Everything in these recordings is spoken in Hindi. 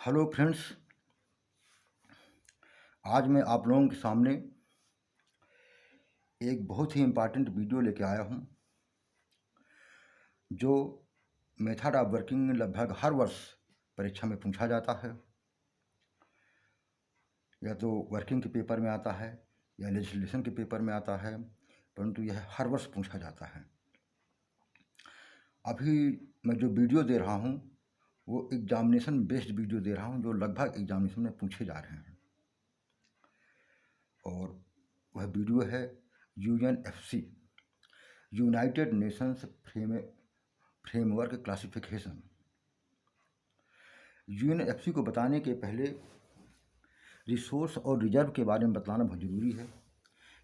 Hello friends. आज मैं आप लोगों के सामने एक बहुत ही इम्पॉर्टेंट वीडियो लेके आया हूं, जो मेथड ऑफ वर्किंग में लगभग हर वर्ष परीक्षा में पूछा जाता है। या तो वर्किंग के पेपर में आता है या लेजिस्लेशन के पेपर में आता है, परंतु यह हर वर्ष पूछा जाता है। अभी मैं जो वीडियो दे रहा हूं वो एग्जामिनेशन बेस्ड वीडियो दे रहा हूं, जो लगभग एग्जामिनेशन में पूछे जा रहे हैं। और वह वीडियो है UNFC, United Nations framework classification. UNFC को बताने के पहले रिसोर्स और रिजर्व के बारे में बतलाना बहुत ज़रूरी है,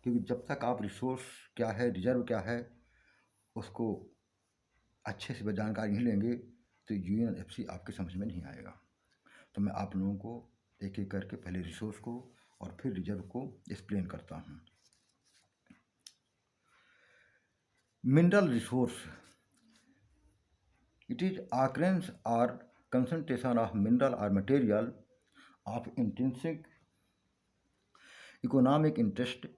क्योंकि जब तक आप रिसोर्स क्या है, रिजर्व क्या है, उसको अच्छे से जानकारी नहीं लेंगे तो UNFC आपके समझ में नहीं आएगा। तो मैं आप लोगों को एक एक करके पहले रिसोर्स को और फिर रिजर्व को एक्सप्लेन करता हूँ। Mineral resource, it is occurrence or concentration of mineral or material of intrinsic economic interest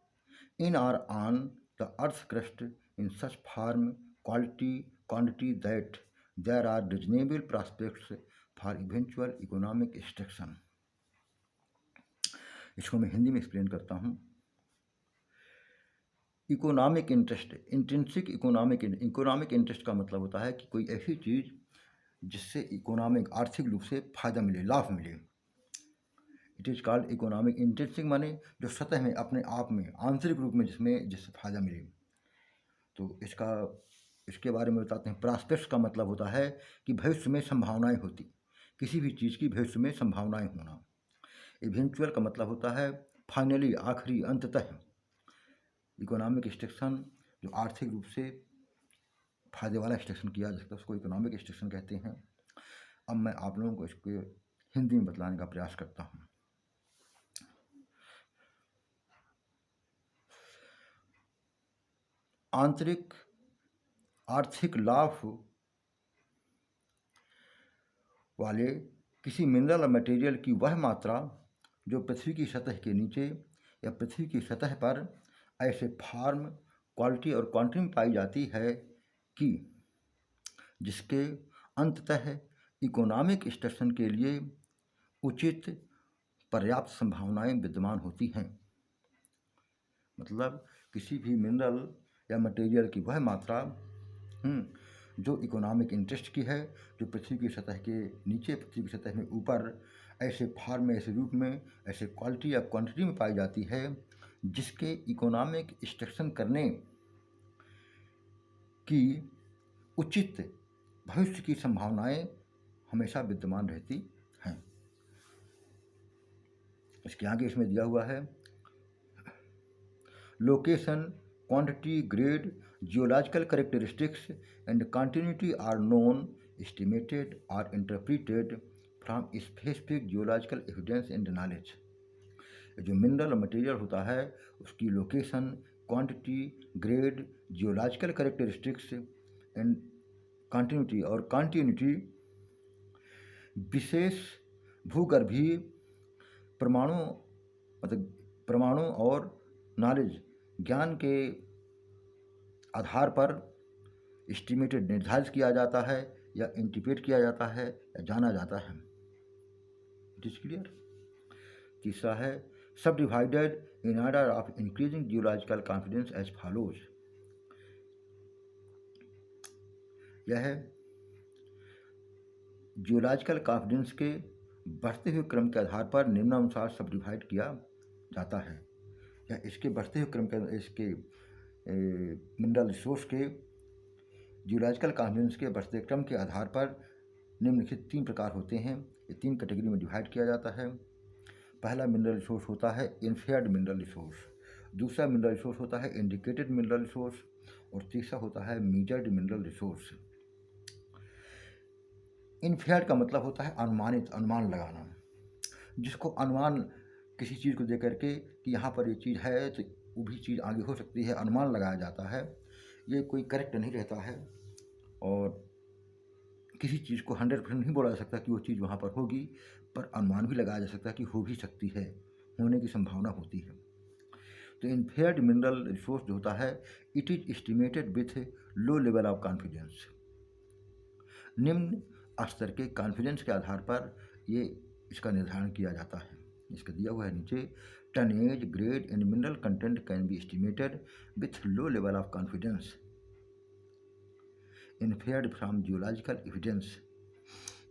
in or on the earth's crust in such form, quality, quantity that there are reasonable prospects for eventual economic extraction। इसको मैं हिंदी में एक्सप्लेन करता हूँ। Economic interest, intrinsic economic interest का मतलब होता है कि कोई ऐसी चीज़ जिससे इकोनॉमिक आर्थिक रूप से फायदा मिले, लाभ मिले। It is called economic. Intrinsic माने जो सतह में अपने आप में आंतरिक रूप में जिससे फायदा मिले। तो इसके बारे में बताते हैं। प्रॉस्पेक्ट्स का मतलब होता है कि भविष्य में संभावनाएं होती, किसी भी चीज़ की भविष्य में संभावनाएं होना। इवेंचुअल का मतलब होता है फाइनली, आखिरी, अंततः। इकोनॉमिक एक्सट्रैक्शन जो आर्थिक रूप से फायदे वाला एक्सट्रैक्शन किया जा सकता है उसको इकोनॉमिक एक्सट्रैक्शन कहते हैं। अब मैं आप लोगों को इसको हिंदी में बतलाने का प्रयास करता हूँ। आंतरिक आर्थिक लाभ वाले किसी मिनरल और मटेरियल की वह मात्रा जो पृथ्वी की सतह के नीचे या पृथ्वी की सतह पर ऐसे फॉर्म, क्वालिटी और क्वांटिटी में पाई जाती है कि जिसके अंततः इकोनॉमिक एक्सट्रैक्शन के लिए उचित पर्याप्त संभावनाएं विद्यमान होती हैं। मतलब किसी भी मिनरल या मटेरियल की वह मात्रा जो इकोनॉमिक इंटरेस्ट की है, जो पृथ्वी की सतह के नीचे, पृथ्वी की सतह में ऊपर ऐसे फॉर्म में, ऐसे रूप में, ऐसे क्वालिटी या क्वांटिटी में पाई जाती है जिसके इकोनॉमिक एक्सट्रैक्शन करने की उचित भविष्य की संभावनाएं हमेशा विद्यमान रहती हैं। इसके आगे इसमें दिया हुआ है location, quantity, grade, geological characteristics and continuity are known, estimated or interpreted from specific geological evidence and knowledge। जो मिनरल मटेरियल होता है उसकी location, quantity, grade, geological characteristics and continuity और कंटिन्यूटी विशेष भूगर्भीय परमाणु और नॉलेज, ज्ञान के आधार पर एस्टिमेटेड, निर्धारित किया जाता है या इंटिपेट किया जाता है या जाना जाता है। It is clear. तीसरा है subdivided in order of increasing geological confidence as follows. यह है जियोलॉजिकल कॉन्फिडेंस के बढ़ते हुए क्रम के आधार पर निम्नानुसार सब डिवाइड किया जाता है, या इसके बढ़ते हुए क्रम के, इसके मिनरल रिसोर्स के जियोलॉजिकल कॉन्फिडेंस के बढ़ते क्रम के आधार पर निम्नलिखित 3 प्रकार होते हैं। ये 3 कैटेगरी में डिवाइड किया जाता है। पहला मिनरल रिसोर्स होता है इन्फेयर्ड मिनरल रिसोर्स, दूसरा मिनरल रिसोर्स होता है इंडिकेटेड मिनरल रिसोर्स और तीसरा होता है मेजर्ड मिनरल रिसोर्स। इन्फेयर्ड का मतलब होता है अनुमानित, अनुमान लगाना, जिसको अनुमान किसी चीज़ को देख करके कि यहाँ पर ये चीज़ है तो वो भी चीज़ आगे हो सकती है, अनुमान लगाया जाता है। ये कोई करेक्ट नहीं रहता है और किसी चीज़ को 100% नहीं बोला जा सकता कि वो चीज़ वहाँ पर होगी, पर अनुमान भी लगाया जा सकता है कि हो भी सकती है, होने की संभावना होती है। तो इन्फेयर्ड मिनरल रिसोर्स जो होता है, it is estimated with low level of confidence. निम्न स्तर के कॉन्फिडेंस के आधार पर ये इसका निर्धारण किया जाता है। इसका दिया हुआ है नीचे, tonnage, grade and mineral content can be estimated with low level of confidence inferred from geological evidence.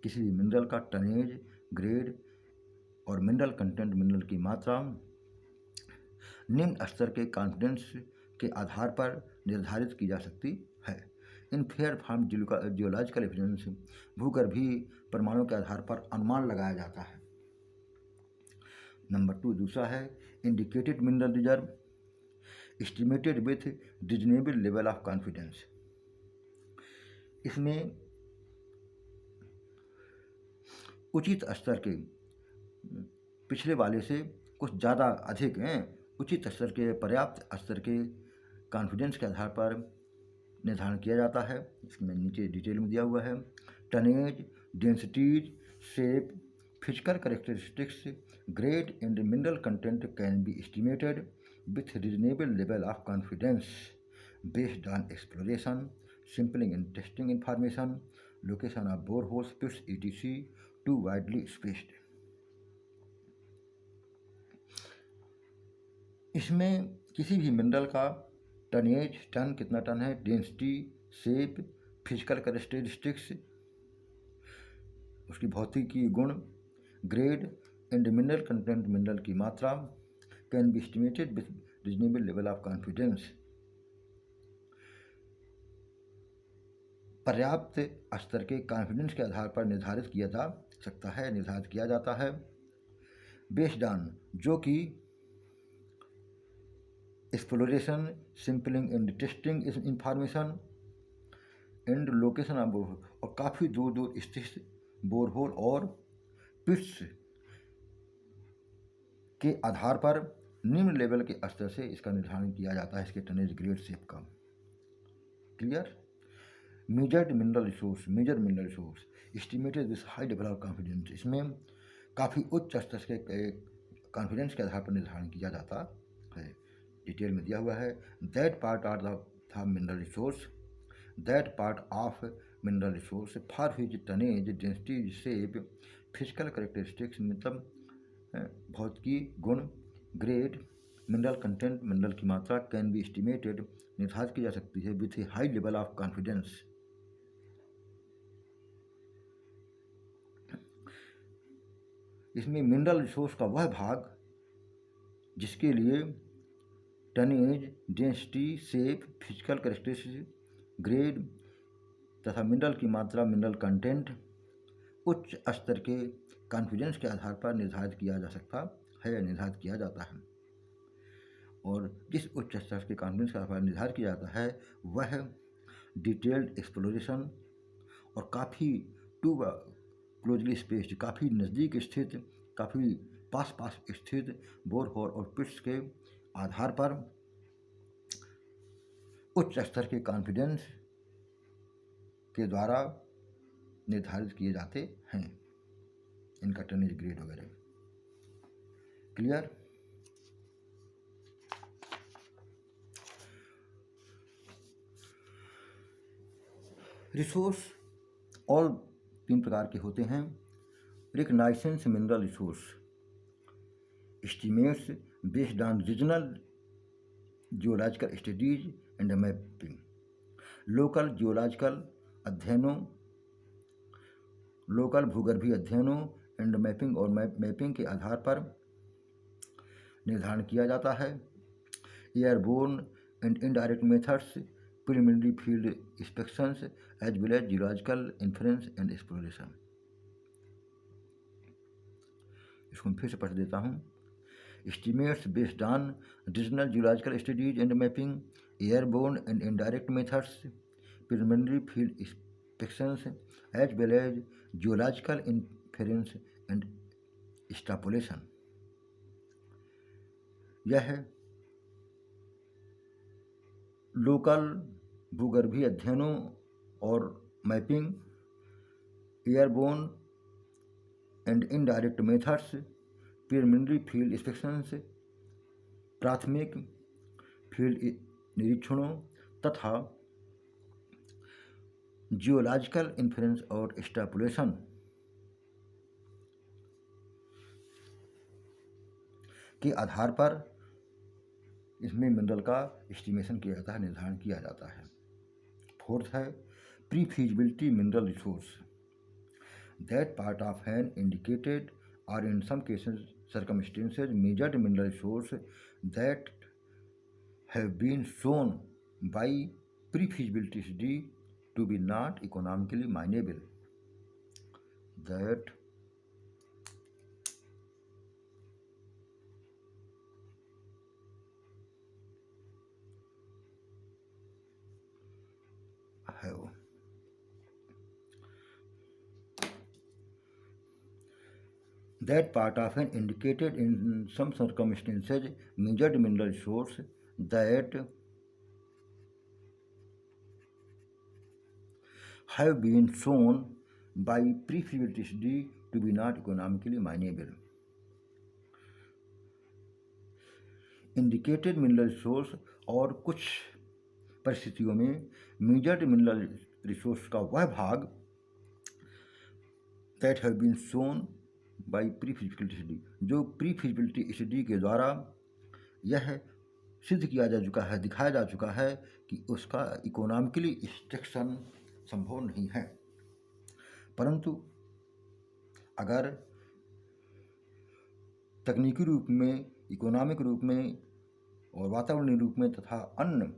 किसी भी मिनरल का टनेज, ग्रेड और मिनरल कंटेंट, मिनरल की मात्रा निम्न स्तर के कॉन्फिडेंस के आधार पर निर्धारित की जा सकती है। इनफेयर फ्रॉम जियोलॉजिकल एविडेंस, भूगर्भीय प्रमाणों के आधार पर अनुमान लगाया जाता है। नंबर 2 दूसरा है indicated mineral reserve estimated with reasonable level of confidence. इसमें उचित स्तर के, पिछले वाले से कुछ ज़्यादा अधिक हैं, उचित स्तर के, पर्याप्त स्तर के कॉन्फिडेंस के आधार पर निर्धारण किया जाता है। इसमें नीचे डिटेल में दिया हुआ है, tonnage, densities, shape, physical characteristics, grade and mineral content can be estimated with reasonable level of confidence based on exploration, sampling and testing information, location of boreholes, pits etc to widely spaced. इसमें किसी भी मिनरल का टनेज, टन कितना टन है, डेंसिटी, शेप, फिजिकल कैरेक्टरिस्टिक्स, उसकी भौतिकी गुण, grade and mineral content, mineral की मात्रा, can be estimated with reasonable level of confidence, पर्याप्त स्तर के कॉन्फिडेंस के आधार पर निर्धारित किया जा सकता है, निर्धारित किया जाता है। बेस्ड ऑन, जो कि exploration, sampling and testing information and location of borehole, और काफ़ी दूर दूर स्थित बोरहोल और पिट्स के आधार पर निम्न लेवल के स्तर से इसका निर्धारण किया जाता है, इसके टनेज, ग्रेड, शेप का। Clear? Measured mineral resource, major mineral resource estimated with high level of confidence. इसमें काफ़ी उच्च स्तर के कॉन्फिडेंस के आधार पर निर्धारण किया जाता है। डिटेल में दिया हुआ है, that part are the mineral resource, that part of mineral resource for which tonnage, density, shape, physical characteristics, मतलब भौतिकी गुण, ग्रेड, मिनरल कंटेंट, मिनरल की मात्रा, कैन बी एस्टिमेटेड, निर्धारित की जा सकती है with A high level of confidence. इसमें मिनरल रिसोर्स का वह भाग जिसके लिए tonnage, density, shape, physical characteristics, grade तथा मिनरल की मात्रा, मिनरल कंटेंट उच्च स्तर के कॉन्फिडेंस के आधार पर निर्धारित किया जा सकता है या निर्धारित किया जाता है। और जिस उच्च स्तर के कॉन्फिडेंस के आधार पर निर्धारित किया जाता है वह डिटेल्ड एक्सप्लोरेशन और काफ़ी टू क्लोजली स्पेस्ड, काफ़ी नज़दीक स्थित, काफ़ी पास पास स्थित बोरहोल और पिट्स के आधार पर उच्च स्तर के कॉन्फिडेंस के द्वारा निर्धारित किए जाते हैं, इनका टनेज, ग्रेड वगैरह। क्लियर? रिसोर्स और 3 प्रकार के होते हैं। Reconnaissance mineral resource estimates based on regional geological studies and mapping. Local geological अध्ययनों, लोकल भूगर्भीय अध्ययनों एंड मैपिंग और मैपिंग के आधार पर निर्धारण किया जाता है। Airborne and indirect methods, preliminary field inspections as well as geological inference and exploration. इसको मैं फिर से पढ़ देता हूँ। Estimates based on regional geological studies and mapping, airborne and indirect methods, preliminary field inspections as well as geological inference and extrapolation. यह लोकल भूगर्भीय अध्ययनों और mapping airborne and indirect methods, preliminary field inspections, प्राथमिक फील्ड निरीक्षणों तथा जियोलॉजिकल इन्फ्रेंस और एक्सट्रापोलेशन के आधार पर इसमें मिनरल का एस्टिमेशन किया जाता है, निर्धारण किया जाता है। फोर्थ है pre feasibility mineral resource, that part of an indicated और in some cases circumstances measured mineral resource that have been shown by pre-feasibility study to be not economically mineable, that have that part of an indicated in some circumstances measured mineral resource that have been shown by pre-feasibility study to be not economically mineable. Indicated mineral resource और कुछ परिस्थितियों में मेजर्ड मिनरल रिसोर्स का वह भाग that have been shown by pre feasibility study, जो प्री फिजिबिलिटी स्टडी के द्वारा यह सिद्ध किया जा चुका है, दिखाया जा चुका है कि उसका इकोनॉमिकली एक्सट्रैक्शन संभव नहीं है। परंतु अगर तकनीकी रूप में, इकोनॉमिक रूप में और वातावरणीय रूप में तथा अन्य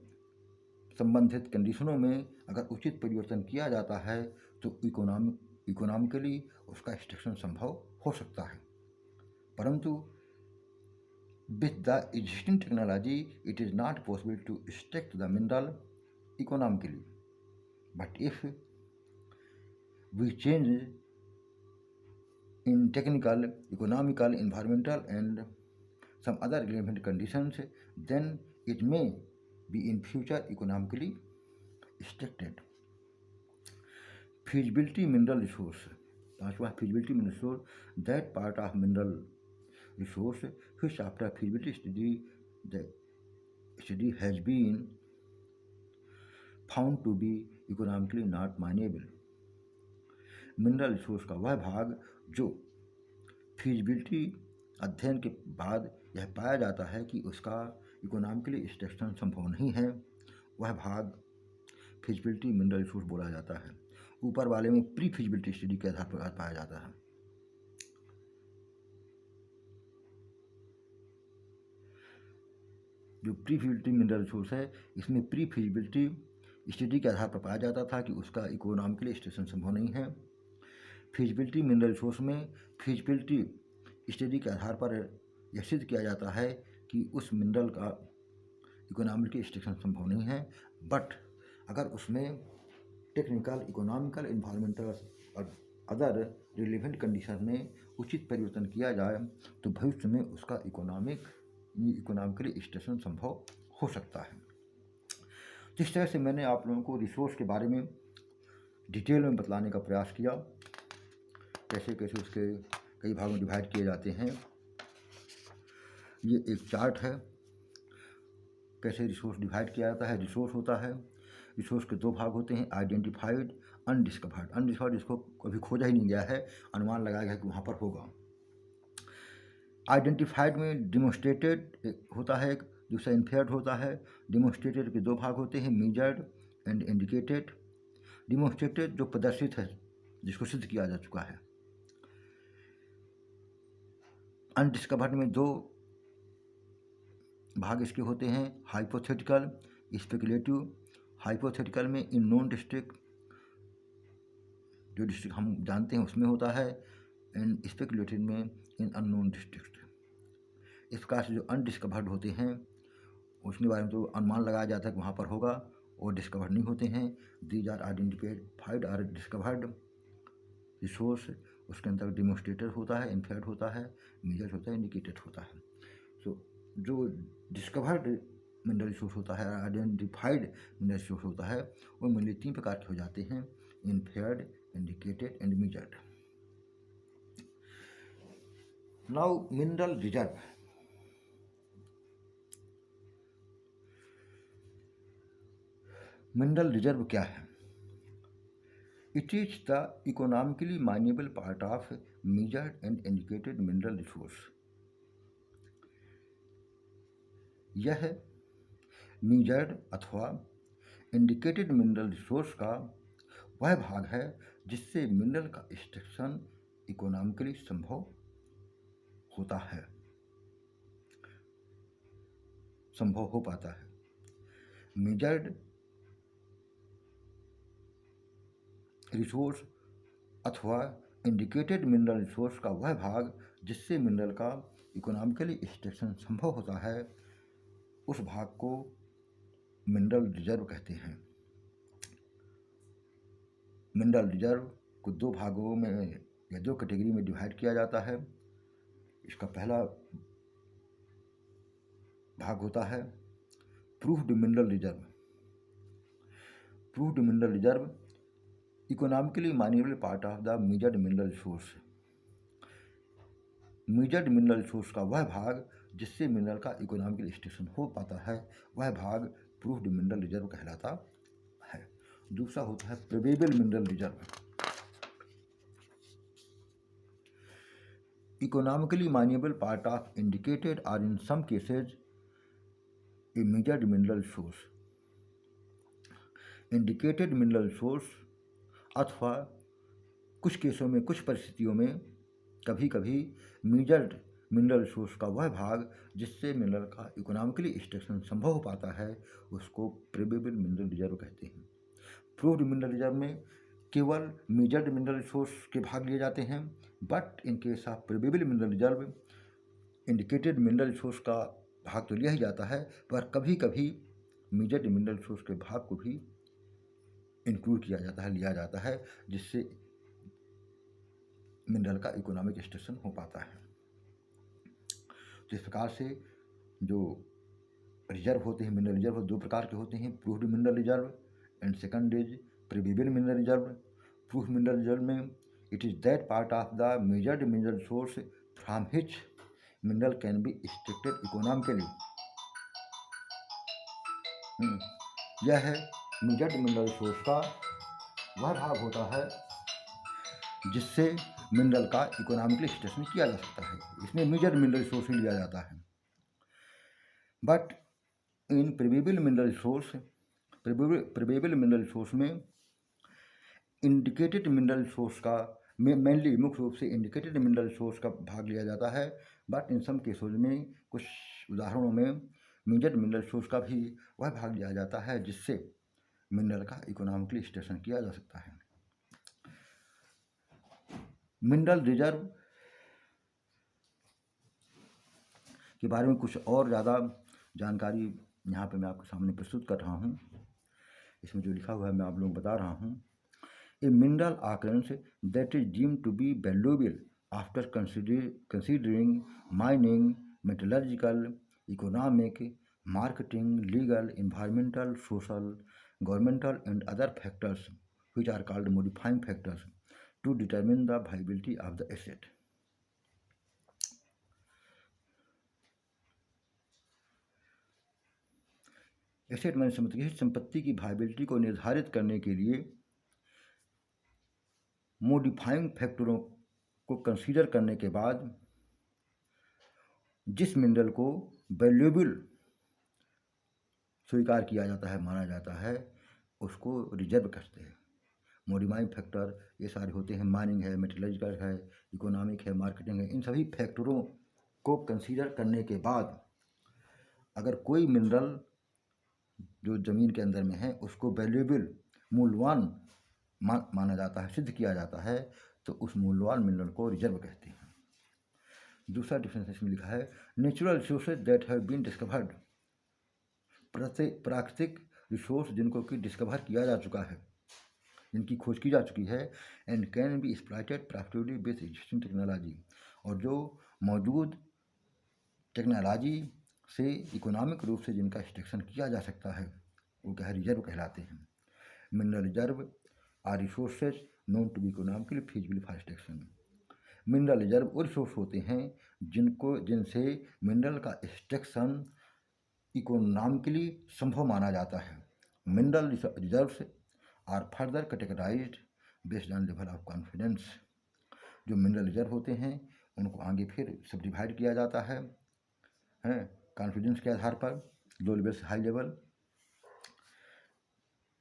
संबंधित कंडीशनों में अगर उचित परिवर्तन किया जाता है तो इकोनॉमिकली उसका एक्सट्रैक्शन संभव हो सकता है। परंतु with the existing technology it is not possible to extract the mineral economically, but if we change in technical, economical, environmental and some other relevant conditions, then it may be in future economically extracted. Feasibility mineral resource, पांचवा feasibility mineral resource, that part of mineral resource which after feasibility study the study has been found to be economically not mineable. Mineral resource का वह भाग जो फीजिबिलिटी अध्ययन के बाद यह पाया जाता है कि उसका इकोनॉमिकली एक्सट्रैक्शन संभव नहीं है, वह भाग फीजिबिलिटी मिनरल रिसोर्स बोला जाता है। ऊपर वाले में प्री फीजिबिलिटी स्टडी के आधार पर पाया जाता है। जो प्री फीजिबिलिटी मिनरल रिसोर्स है, इसमें प्री फीजिबिलिटी स्टडी के आधार पर पाया जाता था कि उसका इकोनॉमिकली एक्सट्रैक्शन संभव नहीं है। फीजिबिलिटी मिनरल रिसोर्स में फीजिबिलिटी स्टडी के आधार पर यह सिद्ध किया जाता है कि उस मिनरल का इकोनॉमिकली एक्सट्रैक्शन संभव नहीं है, बट अगर उसमें टेक्निकल, इकोनॉमिकल, इन्वायरमेंटल और अदर रिलेवेंट कंडीशन में उचित परिवर्तन किया जाए तो भविष्य में उसका इकोनॉमिकली एक्सट्रैक्शन संभव हो सकता है। जिस तरह से मैंने आप लोगों को रिसोर्स के बारे में डिटेल में बतलाने का प्रयास किया, कैसे कैसे उसके कई भागों में डिवाइड किए जाते हैं। ये एक चार्ट है, कैसे रिसोर्स डिवाइड किया जाता है। रिसोर्स होता है, रिसोर्स के दो भाग होते हैं, आइडेंटिफाइड, अनडिस्कवर्ड। अनडिस्कवर्ड इसको कभी खोजा ही नहीं गया है, अनुमान लगाया गया कि वहाँ पर होगा। आइडेंटिफाइड में डिमोन्स्ट्रेटेड होता है, दूसरा इन्फेयर्ड होता है। डिमोन्स्ट्रेटेड के दो भाग होते हैं, मेजर्ड एंड इंडिकेटेड। डिमोन्स्ट्रेटेड जो प्रदर्शित है, जिसको सिद्ध किया जा चुका है। अनडिस्कवर्ड में दो भाग इसके होते हैं, हाइपोथेटिकल, स्पेकुलेटिव। हाइपोथेटिकल में इन नोन डिस्ट्रिक्ट, जो डिस्ट्रिक्ट हम जानते हैं उसमें होता है, एंड स्पेकुलेटिव में इन अननोन डिस्ट्रिक्ट। इस प्रकार से जो अनडिस्कवर्ड होते हैं उसके बारे में तो अनुमान लगाया जाता है कि वहाँ पर होगा, और डिस्कवर्ड नहीं होते हैं। These are identified or discovered resource. उसके अंदर डिमोन्स्ट्रेटेड होता है, इन्फेयर्ड होता है, मेजर्ड होता है, इंडिकेटेड होता है। सो जो डिस्कवर्ड मिनरल रिसोर्स होता है, आइडेंटिफाइड मिनरल रिसोर्स होता है, वो मेनली तीन प्रकार के हो जाते हैं, इन्फेयर्ड, indicated and measured. Now, mineral reserve. Mineral reserve क्या है? It is the economically mineable part of measured and indicated mineral resource. यह मेजर्ड अथवा इंडिकेटेड मिनरल रिसोर्स का वह भाग है जिससे मिनरल का एक्सट्रैक्शन इकोनॉमिकली संभव हो पाता है। मेजर्ड रिसोर्स अथवा इंडिकेटेड मिनरल रिसोर्स का वह भाग जिससे मिनरल का इकोनॉमिकली एक्सट्रैक्शन संभव होता है, उस भाग को मिनरल रिजर्व कहते हैं। मिनरल रिजर्व को दो भागों में या दो कैटेगरी में डिवाइड किया जाता है। इसका पहला भाग होता है proofed mineral reserve. Proofed mineral reserve economically mineable part of the measured mineral resource. Measured mineral resource का वह भाग जिससे मिनरल का इकोनॉमिकल एक्सट्रैक्शन हो पाता है, वह भाग प्रूफ्ड मिनरल रिजर्व कहलाता है। दूसरा होता है probable mineral reserve. Economically mineable part of indicated और in some cases a measured mineral resource. Indicated mineral resource अथवा कुछ केसों में, कुछ परिस्थितियों में कभी कभी मेजर्ड मिनरल रिसोर्स का वह भाग जिससे मिनरल का इकोनॉमिकली एक्सट्रैक्शन संभव हो पाता है, उसको प्रोबेबल मिनरल रिजर्व कहते हैं। प्रूव्ड मिनरल रिजर्व में केवल मेजर्ड मिनरल रिसोर्स के भाग लिए जाते हैं, but in case of probable mineral reserve indicated mineral resource का भाग तो लिया ही जाता है, पर कभी कभी मेजर्ड मिनरल रिसोर्स के भाग को भी इंक्लूड किया जाता है, लिया जाता है, जिससे मिनरल का इकोनॉमिक एक्सट्रैक्शन हो पाता है। तो इस प्रकार से जो रिजर्व होते हैं, मिनरल रिजर्व दो प्रकार के होते हैं, proofed mineral reserve and second is probable mineral reserve. Proofed mineral reserve में it is that part of the measured mineral resource from which mineral can be extracted economically. यह है मेजर्ड मिनरल रिसोर्स का वह भाग होता है जिससे मिनरल का इकोनॉमिकली एक्सट्रैक्शन किया जा सकता है। इसमें मेजर्ड मिनरल रिसोर्स ही लिया जाता है। But in probable mineral resource, probable mineral resource में इंडिकेटेड मिनरल रिसोर्स का मेनली मुख्य रूप से इंडिकेटेड मिनरल रिसोर्स का भाग लिया जाता है, बट इन सम केसों में, कुछ उदाहरणों में मेजर्ड मिनरल रिसोर्स का भी वह भाग लिया जाता है जिससे मिनरल का इकोनॉमिकली एक्सट्रैक्शन किया जा सकता है। मिनरल रिजर्व के बारे में कुछ और ज़्यादा जानकारी यहाँ पे मैं आपके सामने प्रस्तुत कर रहा हूँ। इसमें जो लिखा हुआ है मैं आप लोगों को बता रहा हूँ। A mineral occurrence that is deemed to be valuable after considering mining, metallurgical, economic, marketing, legal, environmental, social, governmental and other factors which are called modifying factors to determine the viability of the asset. Asset management की संपत्ति की वायबिलिटी को निर्धारित करने के लिए मोडिफाइंग फैक्टरों को कंसीडर करने के बाद जिस मिनरल को वैल्यूएबल स्वीकार किया जाता है, माना जाता है, उसको रिजर्व कहते हैं। मॉडिफाइंग फैक्टर ये सारे होते हैं, माइनिंग है, मेटलर्जिकल है, इकोनॉमिक है, मार्केटिंग है। इन सभी फैक्टरों को कंसीडर करने के बाद अगर कोई मिनरल जो ज़मीन के अंदर में है उसको वैल्यूएबल, मूल्यवान माना जाता है, सिद्ध किया जाता है, तो उस मूल्यवान मिनरल को रिजर्व कहते हैं। दूसरा डिफरेंस इसमें लिखा है natural resources that have been discovered. प्राकृतिक रिसोर्स जिनको कि डिस्कवर किया जा चुका है, जिनकी खोज की जा चुकी है, and can be exploited profitably with existing technology, और जो मौजूद टेक्नोलॉजी से इकोनॉमिक रूप से जिनका एक्सट्रैक्शन किया जा सकता है, वो क्या है, रिजर्व कहलाते हैं। Mineral reserve are resources known to be economically feasible for extraction. Mineral reserve वो रिसोर्स होते हैं जिनसे मिनरल का एक्सट्रैक्शन इकोनॉमिकली संभव माना जाता है. Mineral reserves are further categorised based on level of confidence. जो मिनरल रिजर्व होते हैं उनको आगे फिर सब डिवाइड किया जाता है कॉन्फिडेंस के आधार पर, लो लेवल से हाई लेवल.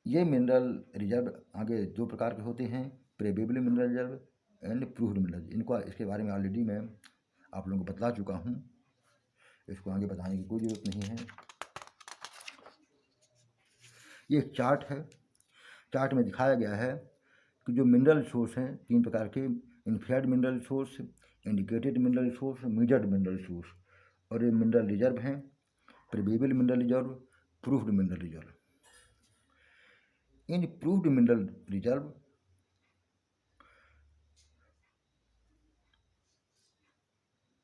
ये मिनरल रिजर्व आगे दो प्रकार के होते हैं, probable mineral reserve and proved mineral. इनको इसके बारे में ऑलरेडी मैं आप लोगों को बता चुका हूँ, इसको आगे बताने की कोई ज़रूरत नहीं है. ये एक चार्ट है. चार्ट में दिखाया गया है कि जो मिनरल रिसोर्स हैं तीन प्रकार के, inferred mineral resource, indicated mineral resource, measured mineral resource. और ये मिनरल रिजर्व हैं probable mineral reserve, proved mineral reserve. इन proved mineral reserve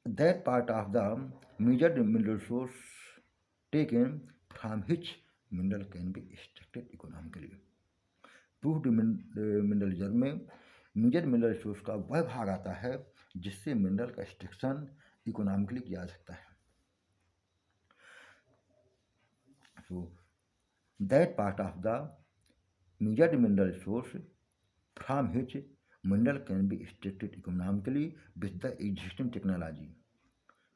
that part of the measured mineral resource taken from which mineral can be extracted economically. Proved mineral reserve में मेजर्ड मिनरल रिसोर्स का वह भाग आता है जिससे मिनरल का एक्सट्रैक्शन इकोनॉमिकली किया जा सकता है. So that part of the measured mineral resource from which mineral can be extracted economically with the existing technology.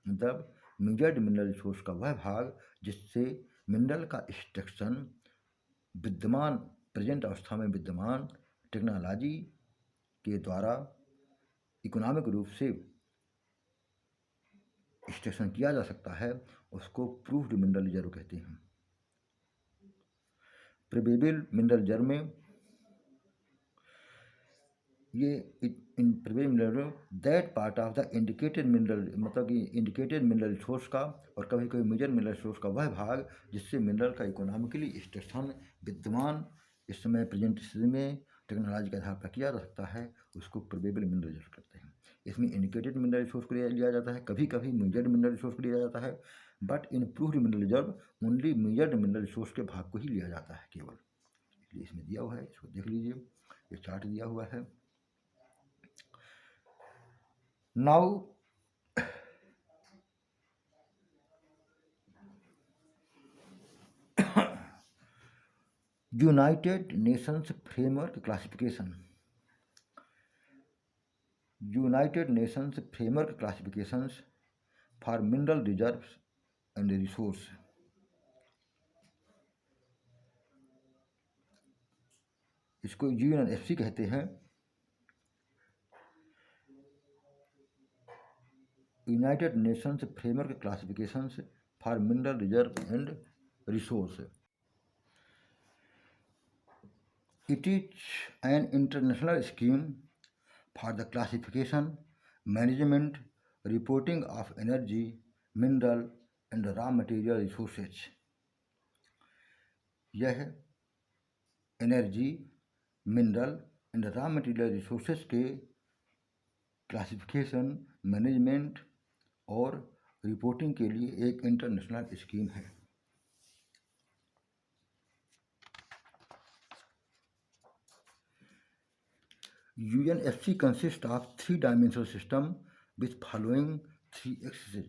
मतलब मेजर्ड मिनरल रिसोर्स का वह भाग जिससे मिनरल का एक्सट्रैक्शन विद्यमान प्रेजेंट अवस्था में विद्यमान टेक्नोलॉजी के द्वारा इकोनॉमिक रूप से एक्सट्रैक्शन किया जा सकता है, उसको प्रूव्ड मिनरल रिजर्व कहते हैं. प्रोबेबल मिनरल रिजर्व में ये इन probable mineral that part of the indicated mineral, मतलब कि इंडिकेटेड मिनरल रिसोर्स का और कभी कभी मेजर मिनरल रिसोर्स का वह भाग जिससे मिनरल का इकोनॉमिकली एक्सट्रैक्शन विद्यमान इस समय प्रेजेंट स्थिति में टेक्नोलॉजी के आधार पर किया जा सकता है, उसको प्रोबेबल मिनरल रिजर्व कहते हैं. इसमें इंडिकेटेड मिनरल रिसोर्स को लिया जाता है, कभी कभी मेजर्ड मिनरल रिसोर्स को लिया जाता है, but in proved mineral reserve only measured mineral resource के भाग को ही लिया जाता है केवल. इसलिए इसमें दिया हुआ है, इसको देख लीजिए, ये चार्ट दिया हुआ है. Now, United Nations Framework Classification. United Nations Framework Classifications for Mineral Reserves and Resource. इसको UNFC कहते हैं. United Nations Framework Classifications for Mineral Reserve and Resource. It is an international scheme for the classification, management, reporting of energy, mineral and raw material resources. यह energy, mineral and raw material resources के क्लासिफिकेशन, मैनेजमेंट और रिपोर्टिंग के लिए एक इंटरनेशनल स्कीम है. UNFC consists of 3-dimensional system with following 3 axes.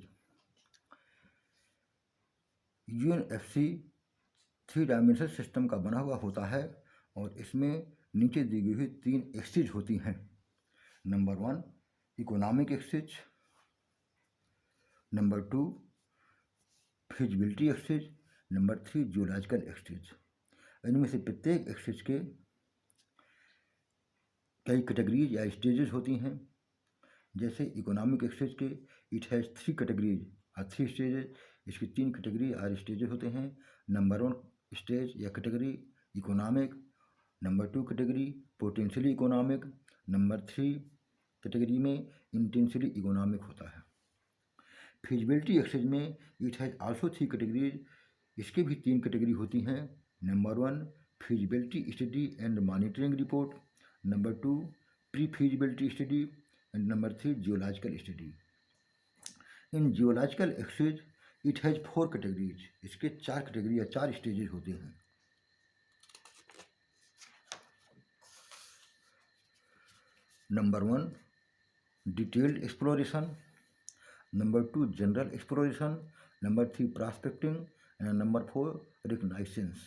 UNFC 3-dimensional system का बना हुआ होता है और इसमें नीचे दी गई हुई 3 एक्सिस होती हैं. Number 1 economic axis, number 2 feasibility axis, number 3 geological axis. इनमें से प्रत्येक एक्सिस के कई कैटेगरीज या स्टेजेस होती हैं. जैसे इकोनॉमिक एक्सिस के इट हैज़ 3 कैटेगरीज और 3 स्टेजेस. इसकी 3 कैटेगरी और स्टेजेस होते हैं. नंबर 1 स्टेज या category economic, number 2 category potentially economic, number 3 category में इंटेंशली इकोनॉमिक होता है. फिजिबिलिटी एक्सिस में इट हैज़ आल्सो 3 कैटेगरीज. इसकी भी 3 कैटेगरी होती हैं. Number 1 feasibility study and monitoring report, number 2 pre feasibility study and number 3 geological study. In geological axis it has 4 categories. इसके 4 कैटेगरी या 4 स्टेजेस होते हैं. Number 1, detailed exploration. Number 2, general exploration. Number 3, prospecting. And number 4, reconnaissance.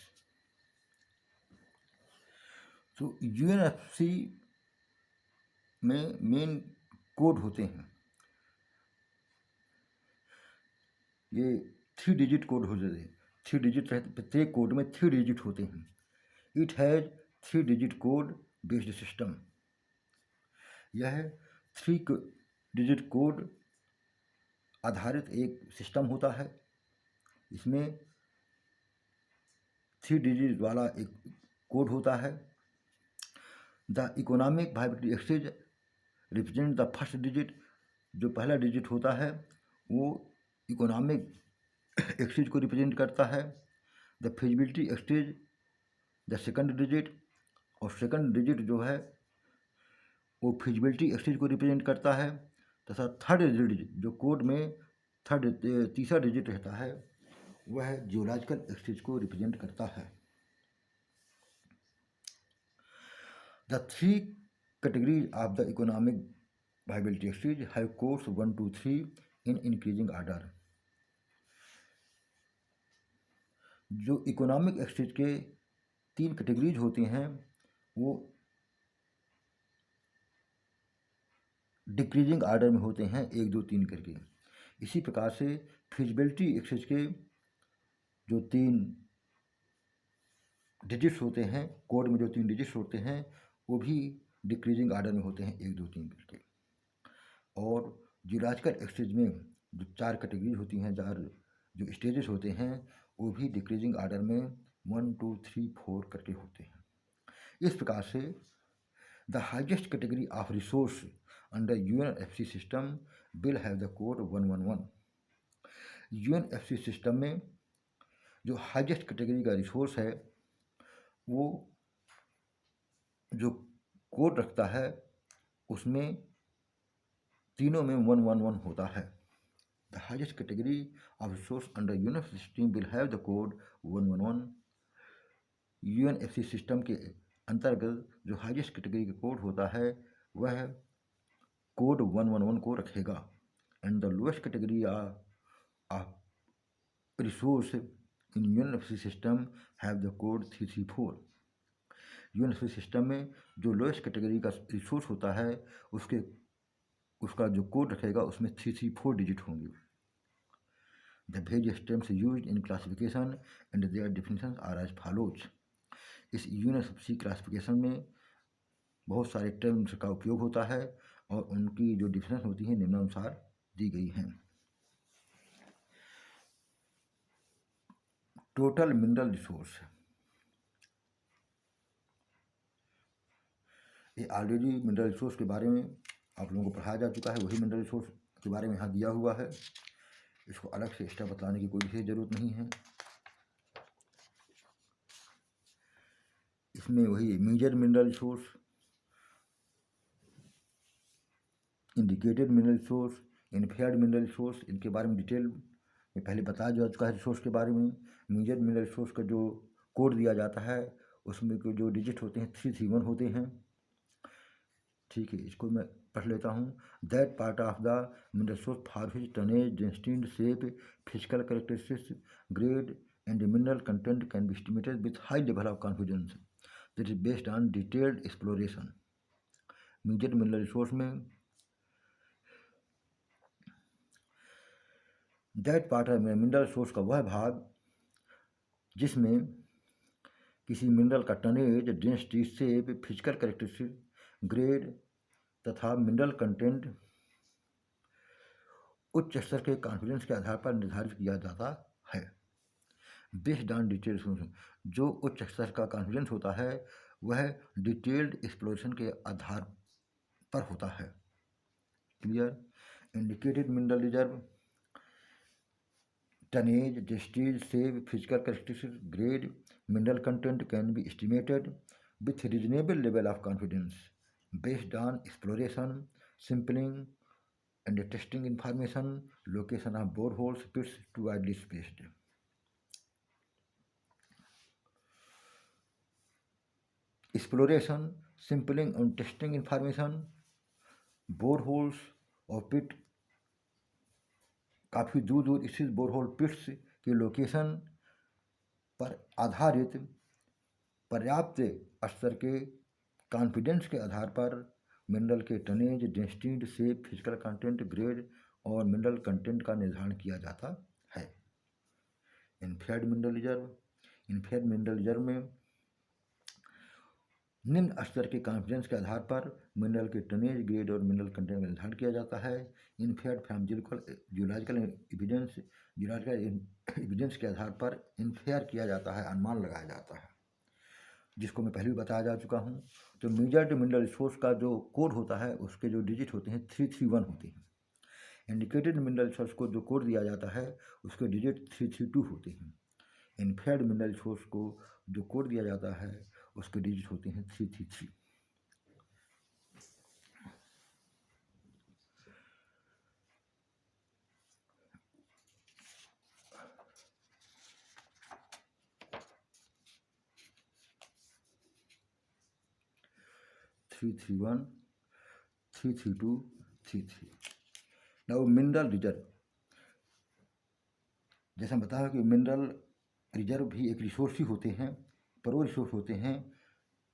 तो यूएनएफसी में मेन कोड होते हैं, ये 3 डिजिट कोड हो जाते हैं, 3 डिजिट रहते, प्रत्येक कोड में 3 डिजिट होते हैं. It has 3 digit code based system. यह 3 डिजिट कोड आधारित एक सिस्टम होता है. इसमें 3 डिजिट वाला एक कोड होता है. The economic viability exchange represent the first digit. जो पहला डिजिट होता है वो इकोनॉमिक एक्सचेंज को रिप्रेजेंट करता है. The feasibility exchange the second digit, और सेकंड डिजिट जो है वो फिजिबिलिटी एक्सचेंज को रिप्रेजेंट करता है. तथा थर्ड डिजिट जो कोड में तीसरा डिजिट रहता है वह जियोलॉजिकल एक्सचेंज को रिप्रेजेंट करता है. The 3 categories of the economic viability exchange have codes 1, 2, 3 in increasing order. जो इकोनॉमिक एक्सचेंज के 3 कैटेगरीज होती हैं वो डिक्रीजिंग आर्डर में होते हैं, 1, 2, 3 करके. इसी प्रकार से फिजिबिलिटी एक्सचेंज के जो 3 डिजिट्स होते हैं, कोड में जो 3 डिजिट्स होते हैं वो भी डिक्रीजिंग आर्डर में होते हैं, 1, 2, 3 करके. और जियोलॉजिकल एक्सचेंज में जो 4 कैटेगरी होती हैं, 4 जो स्टेजेस होते हैं वो भी डिक्रीजिंग आर्डर में 1, 2, 3, 4 करके होते हैं. इस प्रकार से the highest category of resource under UNFC system will have the code 111. UNFC system में जो हाइएस्ट कैटेगरी का रिसोर्स है वो जो कोड रखता है उसमें तीनों में 111 होता है. The highest category of resource under UNFC system will have the code 111. UNFC system के अंतर्गत जो हाइएस्ट कैटेगरी का कोड होता है वह कोड 111 को रखेगा. And the lowest category of resource in UNFC system have the code 334. UNFC system में जो लोएस्ट कैटेगरी का रिसोर्स होता है उसका जो कोड रखेगा उसमें 334 डिजिट होंगे. The various terms used in classification and their definitions are as follows. इस यूएनएफसी क्लासिफिकेशन में बहुत सारे टर्म्स का उपयोग होता है और उनकी जो डिफिनेशन होती है निम्नानुसार दी गई हैं. टोटल मिनरल रिसोर्स, ये ऑलरेडी मिनरल रिसोर्स के बारे में आप लोगों को पढ़ाया जा चुका है. वही मिनरल रिसोर्स के बारे में यहाँ दिया हुआ है. इसको अलग से एक्स्ट्रा बतलाने की कोई विशेष ज़रूरत नहीं है. इसमें वही major mineral resource, indicated mineral resource, inferred mineral resource, इनके बारे में डिटेल में पहले बताया जा चुका है रिसोर्स के बारे में. मेजर मिनरल रिसोर्स का जो कोड दिया जाता है उसमें जो डिजिट होते हैं 331 होते हैं. ठीक है, इसको मैं पढ़ लेता हूँ. That part of the mineral resource for which tonnage, density, shape, physical characteristics, grade and mineral content can be estimated with high level of confidence that is based on detailed exploration. Major mineral resource में that part of mineral resource का वह भाग जिसमें किसी मिनरल का tonnage, density, shape, physical characteristic, grade तथा मिनरल कंटेंट उच्च स्तर के कॉन्फिडेंस के आधार पर निर्धारित किया जाता है. बेस्ड ऑन डिटेल्ड, जो उच्च स्तर का कॉन्फिडेंस होता है वह डिटेल्ड एक्सप्लोरेशन के आधार पर होता है. Clear. Indicated mineral reserve, tonnage, density, shape, physical characteristics, grade, mineral content can be estimated with reasonable level of confidence based on exploration, sampling, and testing information, location of boreholes, pits too widely spaced. Exploration, sampling, and testing information, बोरहोल्स और पिट, काफ़ी दूर दूर स्थित बोरहोल पिट्स की लोकेशन पर आधारित पर्याप्त स्तर के कॉन्फिडेंस के आधार पर मिनरल के tonnage, density, shape, physical content, grade और मिनरल कंटेंट का निर्धारण किया जाता है। इनफेड मिनरल रिजर्व, इनफेड मिनरल रिजर्व में निम्न स्तर के कॉन्फिडेंस के आधार पर मिनरल के टनेज, ग्रेड और मिनरल कंटेंट का निर्धारण किया जाता है। इनफेड फ्रॉम जियोलॉजिकल एविडेंस के आधार पर इन्फेयर किया जाता है, अनुमान लगाया जाता है, जिसको मैं पहले भी बताया जा चुका हूँ। तो मेजर्ड मिनरल रिसोर्स का जो कोड होता है उसके जो डिजिट होते हैं 331 होते हैं। इंडिकेटेड मिनरल रिसोर्स को जो कोड दिया जाता है उसके डिजिट 332 होते हैं। इन्फेयर्ड मिनरल रिसोर्स को जो कोड दिया जाता है उसके डिजिट होते हैं 333। Three three one, 332, 33। Now mineral reserve, जैसा बताया कि मिनरल रिजर्व भी एक रिसोर्स ही होते हैं, पर वो रिसोर्स होते हैं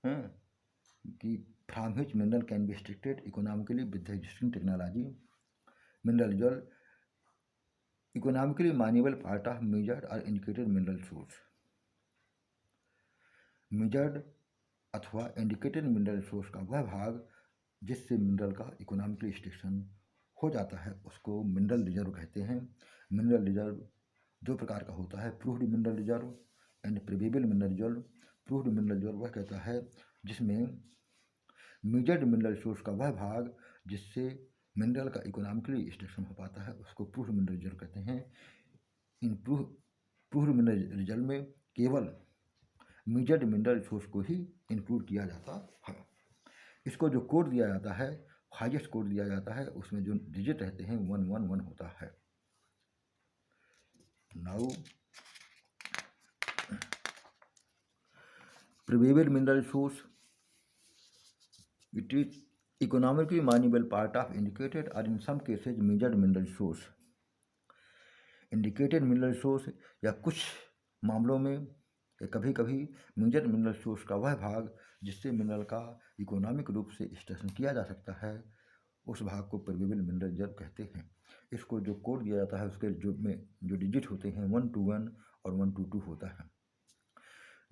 कि from which mineral can be extracted economically with the existing technology. Mineral reserve economically mineable part of measured और इंडिकेटेड मिनरल सोर्स। मेजर्ड अथवा इंडिकेटेड मिनरल सोर्स का वह भाग जिससे मिनरल का इकोनॉमिकली एक्सट्रैक्शन हो जाता है उसको मिनरल रिजर्व कहते हैं। मिनरल रिजर्व दो प्रकार का होता है, proved mineral reserve and probable mineral reserve. Proved mineral reserve वह कहता है जिसमें मेजर्ड मिनरल सोर्स का वह भाग जिससे मिनरल का इकोनॉमिकली एक्सट्रैक्शन हो पाता है उसको प्रूव्ड मिनरल रिजर्व कहते हैं। इन प्रूव्ड मिनरल रिजर्व में केवल मेजर्ड मिनरल सोर्स को ही इंक्लूड किया जाता है। इसको जो कोड दिया जाता है, हाईएस्ट कोड दिया जाता है, उसमें जो डिजिट रहते हैं 111 होता है। Now probable mineral source, it is economically mineable part of indicated or in some cases measured mineral source। Indicated mineral source या कुछ मामलों में या कभी कभी मेजर्ड मिनरल सोर्स का वह भाग जिससे मिनरल का इकोनॉमिक रूप से एक्सट्रैक्शन किया जा सकता है उस भाग को प्रोबेबल मिनरल रिजर्व कहते हैं। इसको जो कोड दिया जाता है उसके जो डिजिट होते हैं 121 और 122 होता है।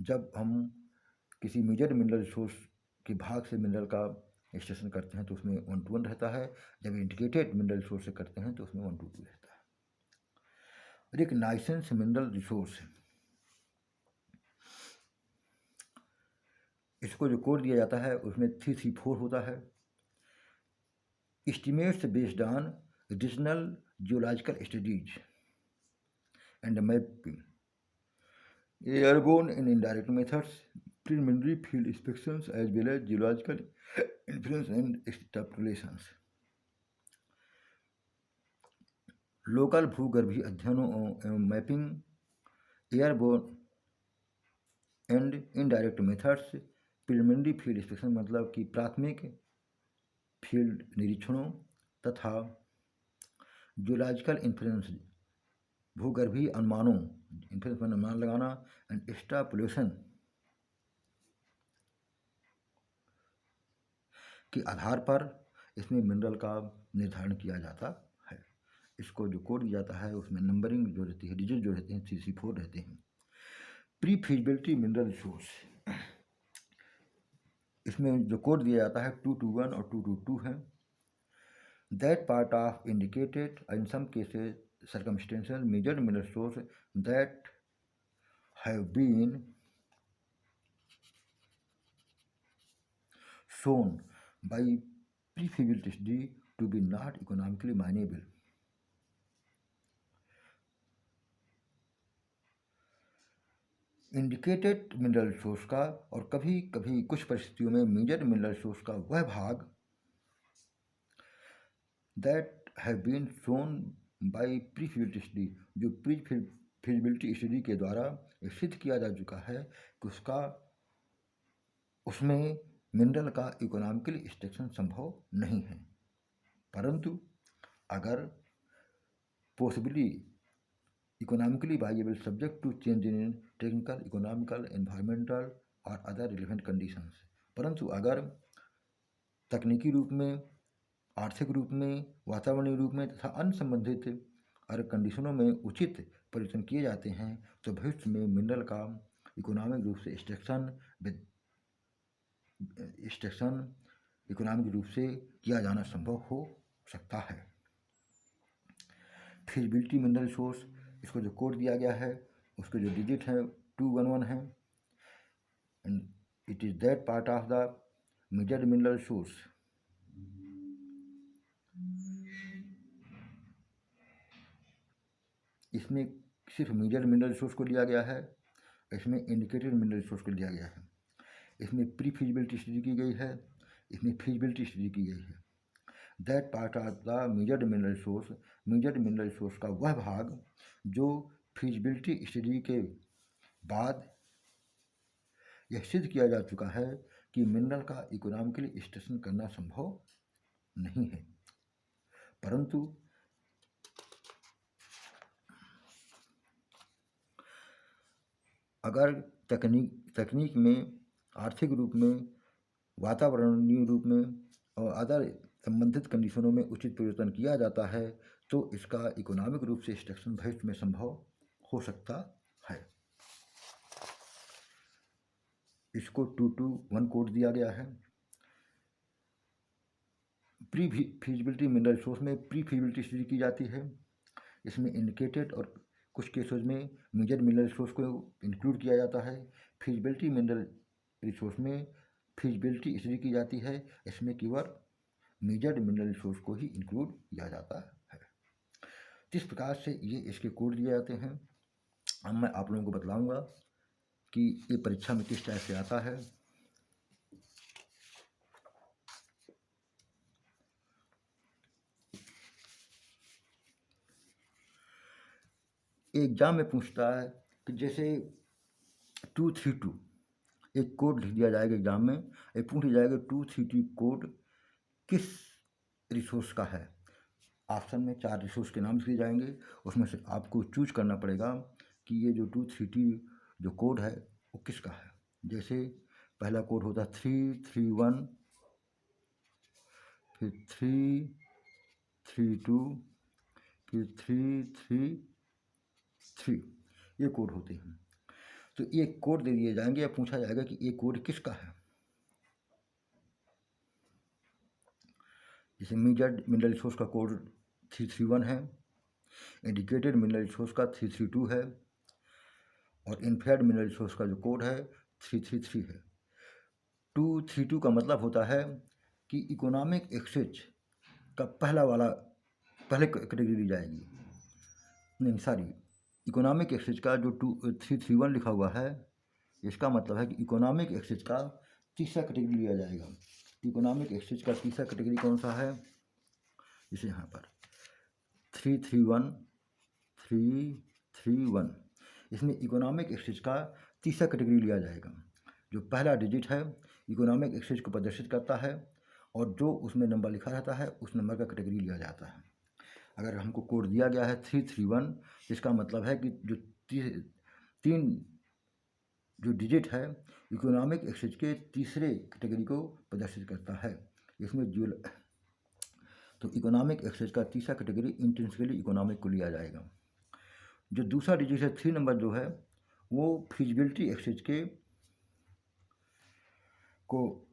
जब हम किसी मेजर्ड मिनरल सोर्स के भाग से मिनरल का एक्सट्रैक्शन करते हैं तो उसमें 121 रहता है, जब इंडिकेटेड मिनरल सोर्स से करते हैं तो उसमें 122 रहता है। रिकग्नाइजेंस मिनरल रिसोर्स, इसको जो कोड दिया जाता है उसमें 334 होता है। Estimates based on regional geological studies and mapping, airborne and indirect methods, preliminary field inspections as well as geological inference and extrapolations। Local भूगर्भीय अध्ययनों एवं mapping, airborne and indirect methods, preliminary field inspection मतलब कि प्राथमिक फील्ड निरीक्षणों तथा जियोलॉजिकल इन्फ्लुएंस भूगर्भीय अनुमानों, इन्फ्लुएंस में अनुमान लगाना, एंड एक्सट्रापोलेशन के आधार पर इसमें मिनरल का निर्धारण किया जाता है। इसको जो कोड दिया जाता है उसमें नंबरिंग जो रहती है, डिजिट जो रहते हैं 334 रहते हैं। प्री फिजिबिलिटी मिनरल रिसोर्स, इसमें जो कोड दिया जाता है 221 और 222 है। That part of indicated in some cases circumstantial measured mineral source that have been shown by pre-feasibility study to be not economically mineable। Indicated mineral source का और कभी कभी कुछ परिस्थितियों में मेजर्ड मिनरल सोर्स का वह भाग that have been shown by pre feasibility study, जो प्री फिजिबिलिटी स्टडी के द्वारा सिद्ध किया जा चुका है कि उसमें मिनरल का इकोनॉमिकली एक्सट्रैक्शन संभव नहीं है। परंतु अगर possibly economically viable subject to change in technical, economical, environmental और अदर रिलेवेंट कंडीशंस, परंतु अगर तकनीकी रूप में, आर्थिक रूप में, वातावरणीय रूप में तथा अन्य संबंधित अगर कंडीशनों में उचित परिवर्तन किए जाते हैं तो भविष्य में मिनरल का इकोनॉमिक रूप से एक्सट्रैक्शन इकोनॉमिक रूप से किया जाना संभव हो सकता है। फिजिबिलिटी मिनरल सोर्स, इसको जो कोड दिया गया है उसके जो डिजिट है 211 है, and it is that part of the measured mineral source इसमें सिर्फ मेजर्ड मिनरल सोर्स को लिया गया है, इसमें इंडिकेटेड मिनरल सोर्स को लिया गया है। इसमें प्री फिजिबिलिटी स्टडी की गई है, इसमें फिजिबिलिटी स्टडी की गई है। That part of the measured mineral source का वह भाग जो फिजिबिलिटी स्टडी के बाद यह सिद्ध किया जा चुका है कि मिनरल का इकोनॉमिकली एक्सट्रैक्शन करना संभव नहीं है, परंतु अगर तकनीक में, आर्थिक रूप में, वातावरणीय रूप में और अदर संबंधित कंडीशनों में उचित परिवर्तन किया जाता है तो इसका इकोनॉमिक रूप से एक्सट्रैक्शन भविष्य में संभव हो सकता है। इसको 221 कोड दिया गया है। प्री फिजिबिलिटी मिनरल सोर्स में प्री फिजिबिलिटी स्टडी की जाती है, इसमें इंडिकेटेड और कुछ केसेस में मेजर मिनरल सोर्स को इंक्लूड किया जाता है। फिजिबिलिटी मिनरल रिसोर्स में फिजिबिलिटी स्टडी की जाती है, इसमें केवल मेजर्ड मिनरल सोर्स को ही इंक्लूड किया जाता है। जिस प्रकार से ये इसके कोड दिए जाते हैं, अब मैं आप लोगों को बतलाऊंगा कि ये परीक्षा में किस टाइप से आता है। एग्जाम में पूछता है कि जैसे 232 एक कोड लिख दिया जाएगा एग्जाम में, ये पूछ जाएगा 232 कोड किस रिसोर्स का है। ऑप्शन में 4 रिसोर्स के नाम दिए जाएंगे, उसमें से आपको चूज करना पड़ेगा कि ये जो 232 जो कोड है वो किसका है। जैसे पहला कोड होता है 331, फिर 332, फिर 333, ये कोड होते हैं। तो ये कोड दे दिए जाएंगे या पूछा जाएगा कि ये कोड किसका है। जैसे मेजर्ड मिनरल रिसोर्स का कोड 331 है, इंडिकेटेड मिनरल रिसोर्स का 332 है और इन्फेयर्ड मिनरल रिसोर्स का जो कोड है 333 है। 232 का मतलब होता है कि इकोनॉमिक एक्सचेंज का पहले कैटेगरी दी जाएगी, नहीं सॉरी, इकोनॉमिक एक्सचेंज का जो 331 लिखा हुआ है इसका मतलब है कि इकोनॉमिक एक्सचेंज का तीसरा कैटेगरी लिया जाएगा। इकोनॉमिक एक्सचेंज का तीसरा कैटेगरी कौन सा है, जैसे यहाँ पर 331, इसमें इकोनॉमिक एक्सचेंज का तीसरा कैटेगरी लिया जाएगा। जो पहला डिजिट है इकोनॉमिक एक्सचेंज को प्रदर्शित करता है और जो उसमें नंबर लिखा रहता है उस नंबर का कैटेगरी लिया जाता है। अगर हमको कोड दिया गया है 331, इसका मतलब है कि जो तीन जो डिजिट है इकोनॉमिक एक्सचेंज के तीसरे कैटेगरी को प्रदर्शित करता है। इसमें तो इकोनॉमिक एक्सचेंज का तीसरा कैटेगरी इंटेंसिकली इकोनॉमिक को लिया जाएगा। जो दूसरा डिजिट है 3 नंबर जो है वो फिजिबिलिटी एक्सचेंज के को